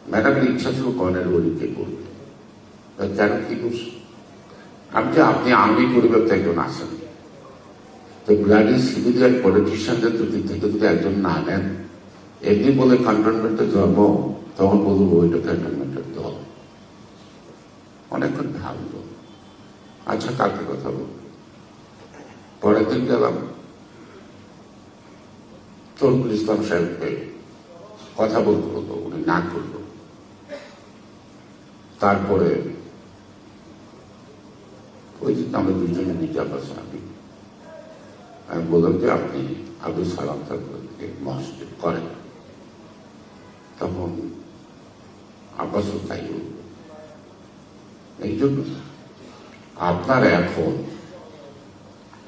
ম্যাডামের ইচ্ছা ছিল কর্নেল ওলিকে করবে, কেন কি করছে? আমি যে আপনি আর্মি পরিবারতে একজন আছেন, তো ব্লাডি সিভিলিয়ান পলিটিশিয়ানদের যদি একজন না নেন, এমনি বলে ক্যান্টনমেন্টের জন্ম, তখন বলবো ওইটা ক্যান্টনমেন্টের দল। অনেকক্ষণ ভাবলো, আচ্ছা কালকে কথা বলবো। পরের দিন গেলাম তরকুল ইসলাম সাহেবকে, কথা বলতে হতো, উনি না করলো। তারপরে ওই দিন আমরা দুজনে নিজা পাশে আমি বললাম যে আপনি আব্দুল সালাম সাহেবকে মহাসচিব করেন। তখন আব্বাসও তাই এই জন্য আপনার এখন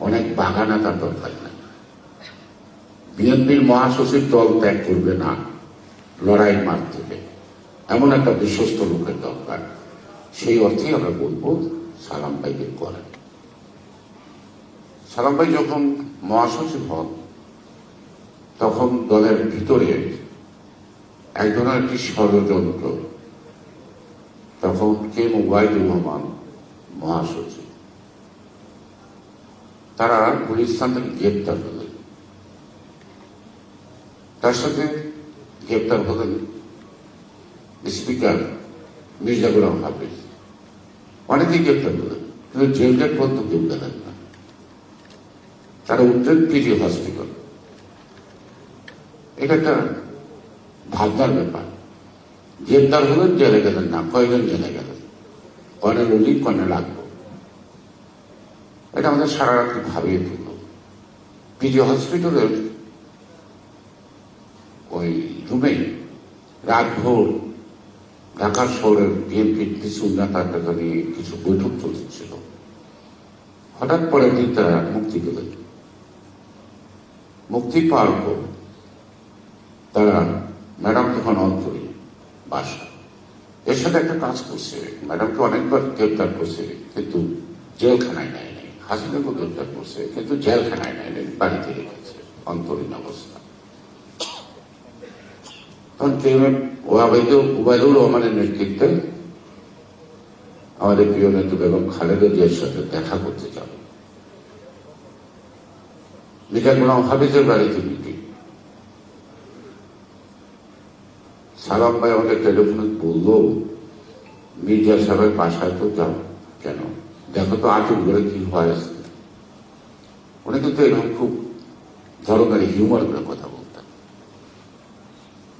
অনেক বাগানা তার দরকার নাই। বিএনপির মহাসচিব দল ত্যাগ করবে না লড়াই মাঠ থেকে, এমন একটা বিশ্বস্ত লোকের দরকার। সেই অর্থেই আমরা বলবো সালাম ভাইকে করেন। সালাম ভাই যখন মহাসচিব হন, তখন দলের ভিতরে এক ধরনের একটি ষড়যন্ত্র। তখন কে ওবায়দুর রহমান মহাসচিব, তারা গুলিস্তান থেকে গ্রেপ্তার হলেন। তার সাথে গ্রেপ্তার হলেন স্পিকার মির্জা গোলাম হাফিজ, অনেকেই গ্রেপ্তার হলেন, কিন্তু জেলগেট পর্যন্ত কেউ গেলেন না। তারা উঠলেন পিজি হসপিটাল। এটা একটা ভাবনার ব্যাপার। গ্রেপ্তার হলেন, জেলে গেলেন না। কয়জন জেলে গেলেন? কর্নেল অলি, কর্নেল আকবর। এটা আমাদের সারা রাত্রি ভাবিয়ে তুলল। পিজি হসপিটালের ওই রুমে রাতভোর ঢাকা শহরের বিএনপির কিছু নেতা নিয়ে কিছু বৈঠক চলছিল। হঠাৎ পরে দিন তারা মুক্তি পেলেন। মুক্তি পাওয়ার পর তারা, ম্যাডাম তখন অন্তরী বাসা, এর সাথে একটা কাজ করছে। ম্যাডামকে অনেকবার গ্রেপ্তার করছে, কিন্তু জেলখানায় নেয় নাই। হাসিনাকে গ্রেপ্তার করছে, কিন্তু জেলখানায় নেয় নাই, বাড়িতে রেখেছে অন্তরীণ অবস্থা। তখন ওবায়দুর রহমানের নেতৃত্বে আমাদের প্রিয় নেত্রী বেগম খালেদা জিয়ার সাথে দেখা করতে যাব। মির্জা গোলাম হাফিজের বাড়িতে মিটিং। সালাম ভাই আমাকে টেলিফোনে বললো, মির্জা সাহেবের বাসায় তো যাও। কেন? দেখো তো আটক করে কি হয় আসছে। উনি কিন্তু এরকম খুব ধরনের হিউমার করে কথা বলতেন।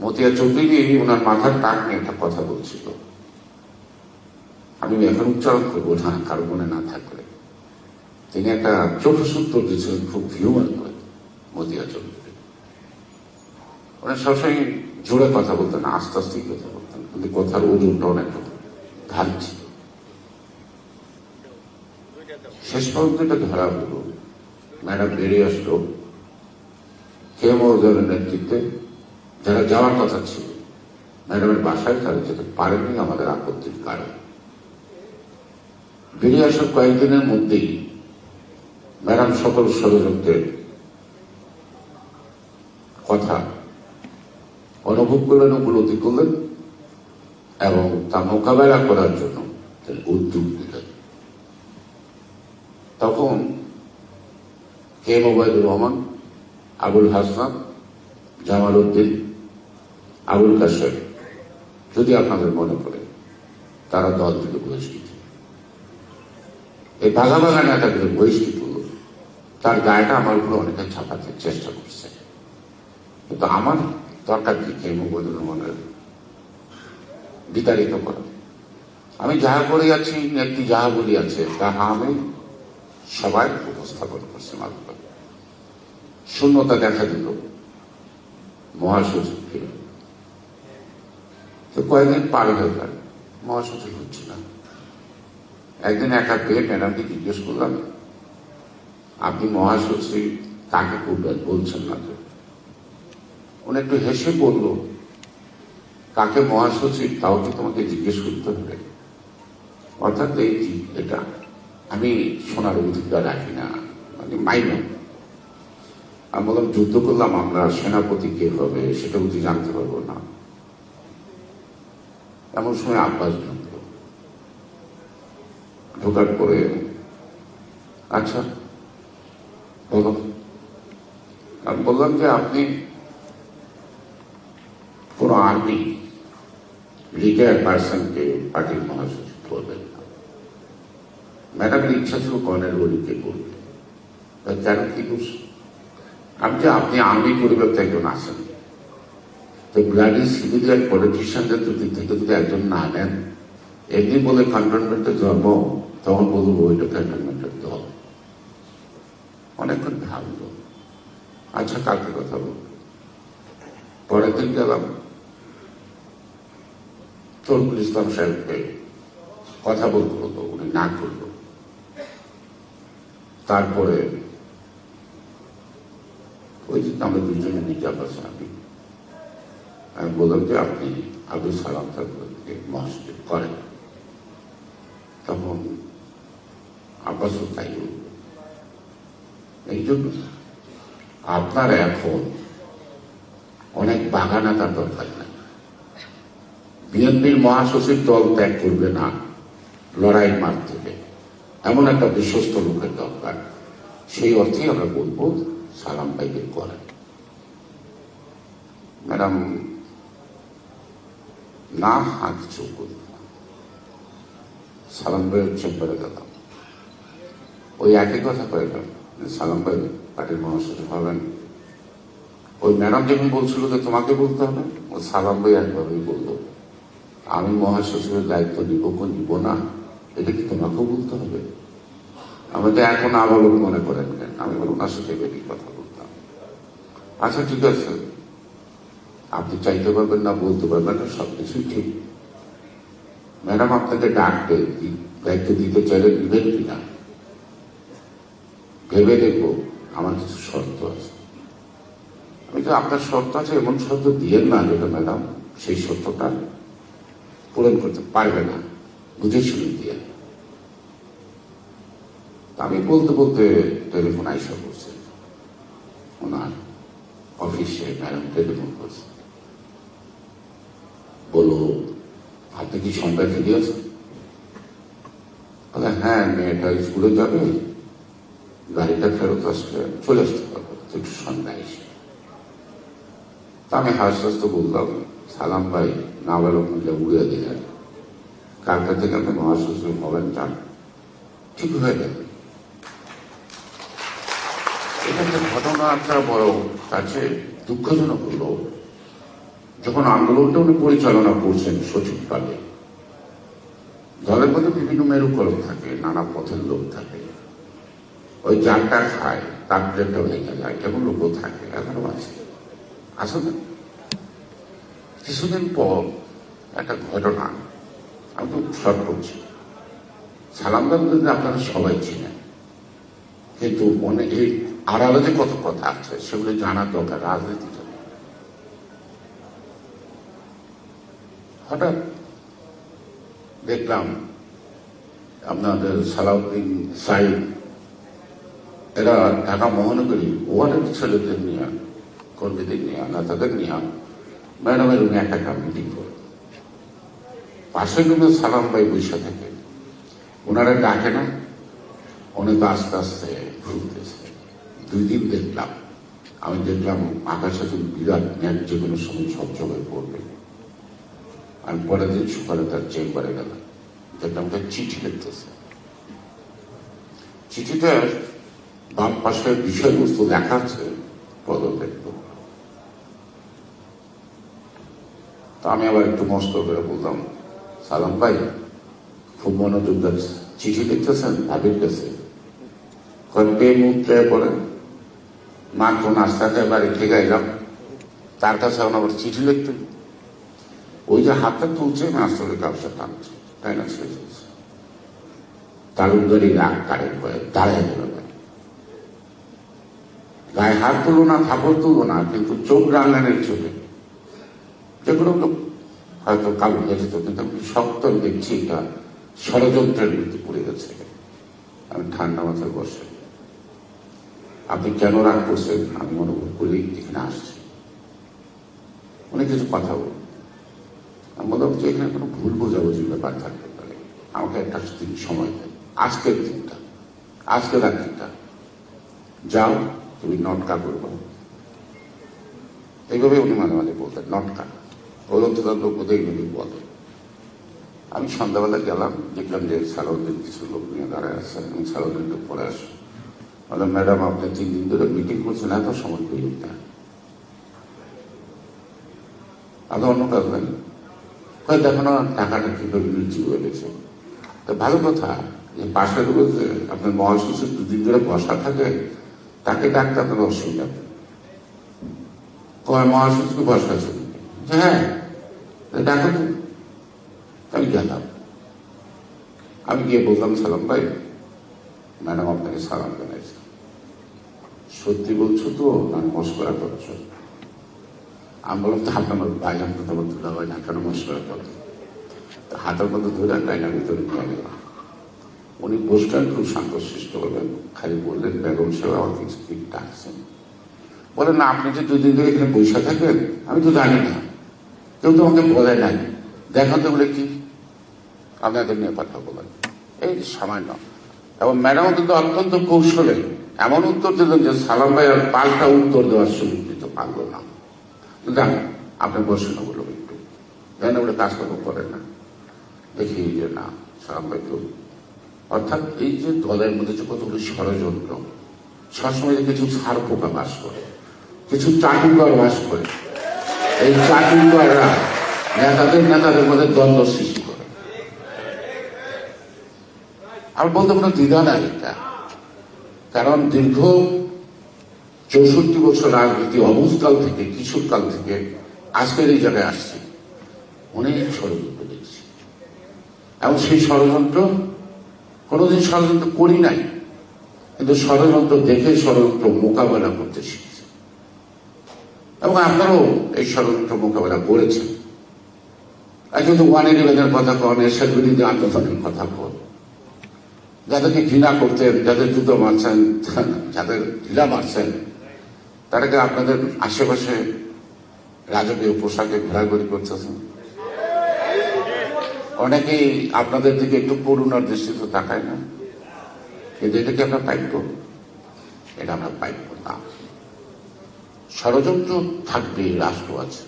মতিয়া চৌধুরী ওনার মাথার টাক নিয়ে একটা কথা বলছিল, আমি এখন উচ্চারণ করবো না, কারো মনে না থাকলে। তিনি একটা চোখসূত্র দিয়েছিলেন খুব হিউমার করে, মতিয়া চৌধুরী। উনি সবসময় জোরে কথা বলতেন, আস্তে আস্তে কথা বলতেন, কিন্তু কথার ওজনটা অনেক ভারী ছিল। শেষ পর্যন্ত এটা ধরা হলো। ম্যাডাম বেরিয়ে আসলো, কে মহোদয়ের নেতৃত্বে যারা যাওয়ার কথা ছিল ম্যাডামের বাসায়, তারা যেতে পারেনি আমাদের আপত্তির কারণ। বেরিয়ে আসার কয়েকদিনের মধ্যেই ম্যাডাম সকল ষড়যন্ত্রের কথা অনুভব করলেন, উপলব্ধি করলেন এবং তা মোকাবেলা করার জন্য উদ্যোগ নিলেন। তখন কে ওবায়দুর রহমান, আবুল হাসান, জামাল উদ্দিন, আবুল কাশেম, যদি আপনাদের মনে পড়ে, তারা দল থেকে বহিষ্কৃত। এই বাঘা বাঘা নেতাদের বহিষ্কৃত, তার গায়েটা আমার উপরে অনেকে ছাপাতে চেষ্টা করছে, কিন্তু আমার দরকার কি কে ওবায়দুর রহমানের বিতাড়িত করা? আমি যাহা করে যাচ্ছি, নেত্রী যাহা বলিয়াছে তাহা আমি সবাই উপস্থাপন করছি। মাত্র শূন্যতা দেখা দিল মহাসচিবকে। তো কয়েকদিন পার হয়ে গেল, মহাসচিব হচ্ছে না। একদিন একা পেয়ে ম্যাডামকে জিজ্ঞেস করলাম, আপনি মহাসচিব কাকে করবেন বলছেন না তো? উনি একটু হেসে বলল, কাকে মহাসচিব তাও কি তোমাকে জিজ্ঞেস করতে হবে? অর্থাৎ এটা আমি শোনার অধিকার রাখি না, মানে মাইনে। আমি বললাম, যুদ্ধ করলাম আমরা, সেনাপতি কে হবে সেটা বুঝি জানতে পারবো না? এমন সময় আব্বাস ঢুকলো, ঢোকার পরে আচ্ছা বলো। আমি বললাম যে আপনি কোন আর্মি রিটায়ার্ড পার্সনকে পার্টির মহাসচিব করবেন না। ম্যাডামের ইচ্ছা ছিল কর্নেল গরিকে করবে, কেন কি করছে? আমি যে আপনি আর্মি পরিবারতে একজন আসেন, তো ব্লাডি সিভিলিয়ান পলিটিশিয়ানদের দিক থেকে যদি একজন না নেন, এমনি বলে ক্যান্টনমেন্টের জন্ম, তখন বলবো ওইটা ক্যান্টনমেন্টের দল। অনেকক্ষণ ভাবলো, আচ্ছা কালকে কথা বলবো। পরের দিন গেলাম তরকুল ইসলাম সাহেবকে, কথা বলতে হতো, উনি না করলো। তারপরে ওই যে আমরা দুজনে নিজাম আছেন, আমি বললাম যে আপনি আব্দুল সালাম সাহেবকে মহাসচিব করেন। তখন আব্বাসও তাই বলল। এই জন্য আপনার এখন অনেক বাগানাতার দরকার নাই। বিএনপির মহাসচিব দল ত্যাগ করবে না লড়াইয়ের মাঠ থেকে, এমন একটা বিশ্বস্ত লোকের দরকার। সেই অর্থেই আমরা বলবো সালাম ভাইকে করেন। ম্যাডাম না হাত চোখ করল, সালাম ভাইয়ের চেম্বারে গেলাম, ওই একই কথা করে গেল, সালাম ভাই পার্টির মহাসচিব হবেন। ওই ম্যাডাম যখন বলছিল যে তোমাকে বলতে হবে, ও সালাম ভাই একভাবেই বললো আমি মহাসচিবের দায়িত্ব নিব কি নিব না, এটা কি তোমাকেও বলতে হবে? আমাকে এখন আবালক মনে করেন কেন? আমি বলুন ওনার সাথে বেশি কথা বলতাম। আচ্ছা ঠিক আছে, আপনি চাইতে পারবেন না, বলতে পারবেন না, সবকিছুই ঠিক। ম্যাডাম আপনাকে ডাকবে, দায়িত্ব দিতে চাইলে দিবেন কিনা ভেবে দেখবো, আমার কিছু শর্ত আছে। আমি যে আপনার শর্ত আছে এমন শর্ত দিয়েন না যেটা ম্যাডাম সেই শর্তটা পূরণ করতে পারবে না, বুঝে শুনে দিয়ে। আমি বলতে বলতে টেলিফোন আইসা করছে, ওনার অফিসে ম্যাডাম টেলিফোন করছে, বলো আপনি কি সন্ধ্যায় ফিরে আছেন? বলে হ্যাঁ, মেয়েটা স্কুলে যাবে, গাড়িটা ফেরত আসলে চলে আসতে পারবো, একটু সন্ধ্যায় এসে। তা আমি হাসতে বললাম সালাম ভাই নাবালক মিলে উড়িয়ে দিলেন, কালকা থেকে আপনি মহাসচিব হবেন, চান ঠিক হয়ে গেল। এটা যে ঘটনা একটা বড় কাছে দুঃখজনক হলো, যখন আন্দোলনটা উনি পরিচালনা করছেন সচিবকালে, দলের মধ্যে বিভিন্ন মেরুকরণ থাকে, নানা পথের লোক থাকে, ওই যারটা খায় তার প্লেটটা ভেঙে যায়, এমন লোকও থাকে, এখনো আছে। আসলে কিছুদিন পর একটা ঘটনা, আমি তো শর্ট করছি, সালাম গান্ধী আপনারা সবাই চিনেন, কিন্তু মনে এই আড়ালে যে কত কথা আছে সেগুলো জানার দরকার রাজনীতি জন্য। হঠাৎ দেখলাম আপনাদের সালাউদ্দিন সাইদ এরা ঢাকা মহানগরী ওয়ার্ডের ছেলেদের নিয়ে, কর্মীদের নিয়ে, নেতাদের নিয়ে ম্যাডামের উনি একটা মিটিং করে, পাশে কিন্তু সালাম ভাই বসে থাকে, ওনারা ডাকে না, উনি তো আস্তে আস্তে ঘুরতেছে। 2 দিন দেখলাম, আমি দেখলাম আকাশে তুমি বিরাট ম্যাচ যে কোনো সময় সবসময় পড়বে। আমি পরের দিন সকালে তার চেম্বারে গেলাম, দেখলাম তার চিঠি লিখতেছে। চিঠিতে বাম পাশের বিষয়বস্তু লেখা আছে পদক্ষেপ। তা আমি আবার একটু মস্ত করে বললাম সালাম ভাই খুব মনোযোগ চিঠি লিখতেছেন ভাবির কাছে, কয়েকটি মুহূর্তে পরে মাত্র নাস্তাতে বাড়ি থেকে এলাম, তার কাছে আবার চিঠি লিখতে, ওই যে হাতটা তুলছে নাস্তরে কাপসা টানছে, তাই না? তালুকদারি রাগ কারের ভয়ে দাঁড়ায় গেল, গায়ে হাত তুলো না, থাপড় তুলো না, কিন্তু চোখ রাঙানের চোখে যেগুলো হয়তো কালো হয়ে যেত, কিন্তু আমি শক্ত দেখছি এটা ষড়যন্ত্রের মধ্যে পড়ে গেছে। আমি ঠান্ডা মাথায় বসে, আপনি কেন রাগ করছেন আমি অনুভব করি এখানে আসছি, উনি কিছু কথা বল, আমি বললাম যে এখানে কোনো ভুল বোঝাবুঝির ব্যাপার থাকতে পারে, আমাকে একটা দিন সময় দেয়, আজকের দিনটা, আজকে রাত্রিটা, যাও তুমি নটকা করবো। এইভাবে উনি মাঝে মাঝে বলতেন নটকা, প্রজাতন্ত্র লোক বোধ এইভাবে বলে। আমি সন্ধ্যাবেলা গেলাম, দেখলাম যে সালাউদ্দিন কিছু লোক নিয়ে দাঁড়ায় আছে, আমি সালাউদ্দিনকে পরে আসি, বললাম ম্যাডাম আপনি 3 দিন ধরে মিটিং করছেন, এত সময় পেলেন না, আদৌ অন্য কাজ নেই, দেখো না টাকাটা কিভাবে বৃদ্ধি হয়ে গেছে। তো ভালো কথা, যে পাশের বলতে আপনার মহাশিশুর 2 দিন ধরে বসা থাকে, তাকে ডাক্তার আপনার অসুবিধা কয় মহাশিশুকে বসা আছে, হ্যাঁ ডাক্তার। আমি গেলাম, আমি গিয়ে বললাম সালাম ভাই, ম্যাডাম আপনাকে সালাম জানাইছে, সত্যি বলছো তো না মস্করা করছো? আমি বললাম তো আপনার বাইরে তোমার তুলা হয় না, কেন মস্করা করো? হাতের মধ্যে ধরে লাইনার ভিতরে নিয়ে গেলাম। উনি বসলেন, খুব শান্তশিষ্ট হলেন, খালি বললেন বেগম সাহেব আমার কিছু ঠিক ডাকছেন। বলেন না আপনি যে 2 দিন ধরে এখানে বসে থাকেন, আমি তো জানি না, কেউ তো আমাকে বলে নাই, দেখেন তো বলে কি আপনাদের নিয়ে কথা বলেন, এই সামান্য। এবং ম্যাডাম কিন্তু অত্যন্ত কৌশলে এমন উত্তর দিলেন যে সালাম ভাই আর পাল্টা উত্তর দেওয়ার সুযোগ দিতে পারলো না। জান আপনি বসে না বললো একটু, জানেন বলে কাজ কর্ম করেন না, দেখি যে না সালাম ভাই তো, অর্থাৎ এই যে দলের মধ্যে যে কতগুলো ষড়যন্ত্র, সবসময় যে কিছু ছাড় পোকা বাস করে, কিছু চাটুকার বাস করে, এই চাটুকাররা নেতাদের মধ্যে দ্বন্দ্ব সৃষ্টি করে। আমার বলতে কোনো দ্বিধা নাই এটা, কারণ দীর্ঘ 64 বছর রাজনীতি অবস্থাল থেকে, কিশোরকাল থেকে আজকের এই জায়গায় আসছে, অনেক ষড়যন্ত্র দেখছি। এবং সেই ষড়যন্ত্র কোনোদিন ষড়যন্ত্র করি নাই, কিন্তু ষড়যন্ত্র দেখে ষড়যন্ত্র মোকাবেলা করতে শিখছে, এবং আপনারাও এই ষড়যন্ত্র মোকাবেলা করেছেন। আর কিন্তু 111-এর কথা কন, এরশাদ বিরোধী আন্দোলনের কথা কন, যাদেরকে ঘৃণা করতেন, যাদের জুতো মারছেন, যাদের ঢিলা মারছেন, তারাকে আপনাদের আশেপাশে রাজকীয় পোশাকে ঘোরাঘুরি করতেছেন। অনেকেই আপনাদের দিকে একটু করুণার দৃষ্টিতে তাকায় না, কিন্তু এটা কি আমরা পাইব? এটা আমরা পাইব না। ষড়যন্ত্র থাকবে, রাষ্ট্র আছে,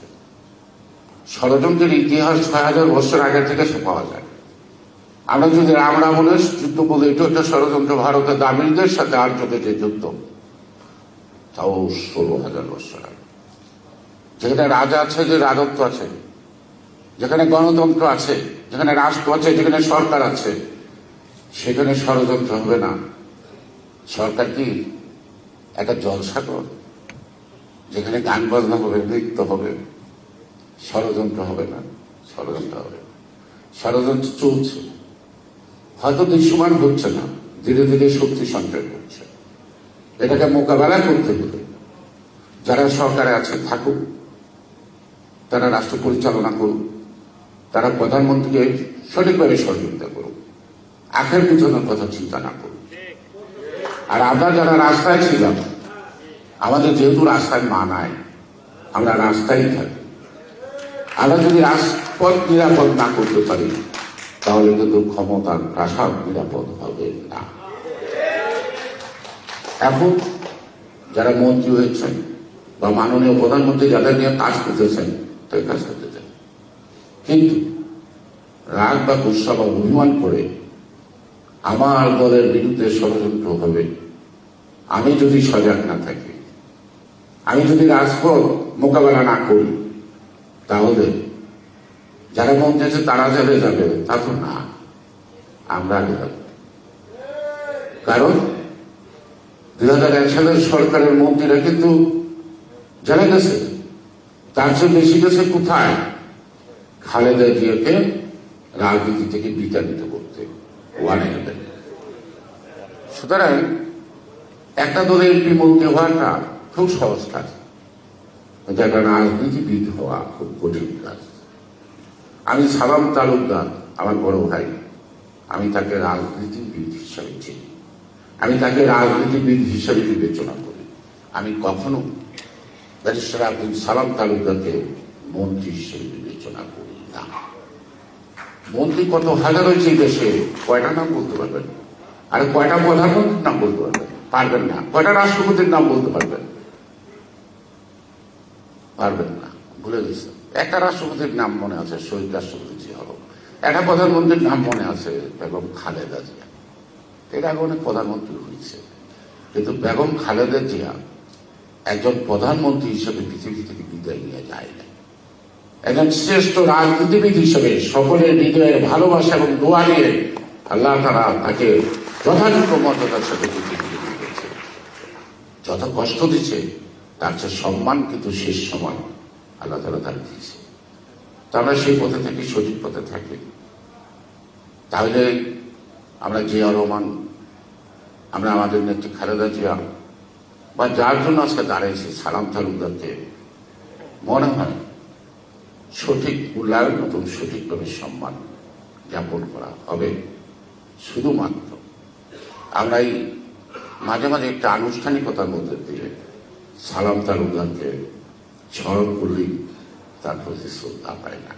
ষড়যন্ত্রের ইতিহাস 6000 বছর আগে থেকে সে পাওয়া যায়। আমরা যদি রাম রাবণের যুদ্ধ বলে, এটা একটা ষড়যন্ত্র, ভারতের দামিনীদের সাথে আর্যদের যে যুদ্ধ, তাও 16,000 বছর আগে। যেখানে রাজা আছে, যে রাজত্ব আছে, যেখানে গণতন্ত্র আছে, যেখানে রাষ্ট্র আছে, যেখানে সরকার আছে, সেখানে ষড়যন্ত্র হবে না। সরকার কি একটা জলসাগর, যেখানে গান বাজনা হবে, নৃত্য হবে, ষড়যন্ত্র হবে না? ষড়যন্ত্র হবে। ষড়যন্ত্র চলছে, হয়তো দৃশ্যমান হচ্ছে না, ধীরে ধীরে শক্তি সঞ্চয় করছে। এটাকে মোকাবেলা করতে হলে যারা সরকারে আছে থাকুক, তারা রাষ্ট্র পরিচালনা করুক, তারা প্রধানমন্ত্রীকে সঠিকভাবে সহযোগিতা করুক, আখের পিছনের কথা চিন্তা না করুক। আর আমরা যারা রাস্তায় ছিলাম, আমাদের যেহেতু রাস্তায় মানায়, আমরা রাস্তায় থাকি। আমরা যদি রাজপথ নিরাপদ না করতে পারি, তাহলে কিন্তু ক্ষমতার প্রাসাদ নিরাপদ হবে না। এখন যারা মন্ত্রী হয়েছেন বা মাননীয় প্রধানমন্ত্রী যাদের নিয়ে কাজ করতেছেন, তাই কাজ করতে চান, কিন্তু রাগ বা গুসা বা অভিমান করে আমার দলের বিরুদ্ধে ষড়যন্ত্র হবে, আমি যদি সজাগ না থাকি, আমি যদি রাজপথ মোকাবেলা না করি, তাহলে যারা মন্ত্রী আছে তারা যাবে, তা তো না, আমরা আগে যাব। কারণ 2001 সালের সরকারের মন্ত্রীরা কিন্তু জানা গেছে, তার চেয়ে বেশি গেছে কোথায়? খালেদা জিয়াকে রাজনীতি থেকে বিতাড়িত করতে, 111। সুতরাং একটা দলের এমপি মন্ত্রী হওয়াটা খুব সহজ কাজ, একটা রাজনীতিবিদ হওয়া খুব কঠিন কাজ। আমি সালাম তালুকদার, আমার বড় ভাই, আমি তাকে রাজনীতিবিদ হিসাবে চিনি, আমি তাকে রাজনীতিবিদ হিসাবে বিবেচনা করি। আমি কখনো ব্যারিস্টার আব্দুল সালাম তালুকদারকে মন্ত্রী হিসেবে বিবেচনা করি না। না। মন্ত্রী কত হাজার হয়েছে এই দেশে, কয়টা নাম বলতে পারবেন? আর কয়টা প্রধানমন্ত্রীর নাম বলতে পারবেন? পারবেন না। কয়টা রাষ্ট্রপতির নাম বলতে পারবেন? পারবেন না, ভুলে গেছেন। একটা রাষ্ট্রপতির নাম মনে আছে, শহীদ রাষ্ট্রপতি জিয়া হল। একটা প্রধানমন্ত্রীর নাম মনে আছে, বেগম খালেদা জিয়া। এর আগে অনেক প্রধানমন্ত্রী হয়েছে, কিন্তু বেগম খালেদা জিয়া একজন প্রধানমন্ত্রী হিসেবে পৃথিবী থেকে বিদায় নিয়ে যায় না। একজন শ্রেষ্ঠ রাজনীতিবিদ হিসেবে সকলের হৃদয়ের ভালোবাসা এবং দোয়া নিয়ে আল্লাহ তাআলা তাকে যথাযথ মর্যাদার সাথে পৃথিবীতে দিয়েছে। যত কষ্ট দিচ্ছে তার চেয়ে সম্মান কিন্তু শেষ সময় আল্লাহ তাআলা তার দিয়েছে। তো আমরা সেই পথে থাকি, সঠিক পথে থাকি। তাহলে আমরা জিয়া রহমান, আমরা আমাদের নেত্রী খালেদা জিয়া বা যার জন্য আজকে দাঁড়িয়েছি সালাম তালুকদারকে মনে হয় সঠিক মূল্যায়ন এবং সঠিকভাবে সম্মান জ্ঞাপন করা হবে। শুধুমাত্র আমরা এই মাঝে মাঝে একটা আনুষ্ঠানিকতার মধ্যে দিয়ে সালাম তালুকদারকে স্মরণ করলেই তার প্রতি শ্রদ্ধা পায় না।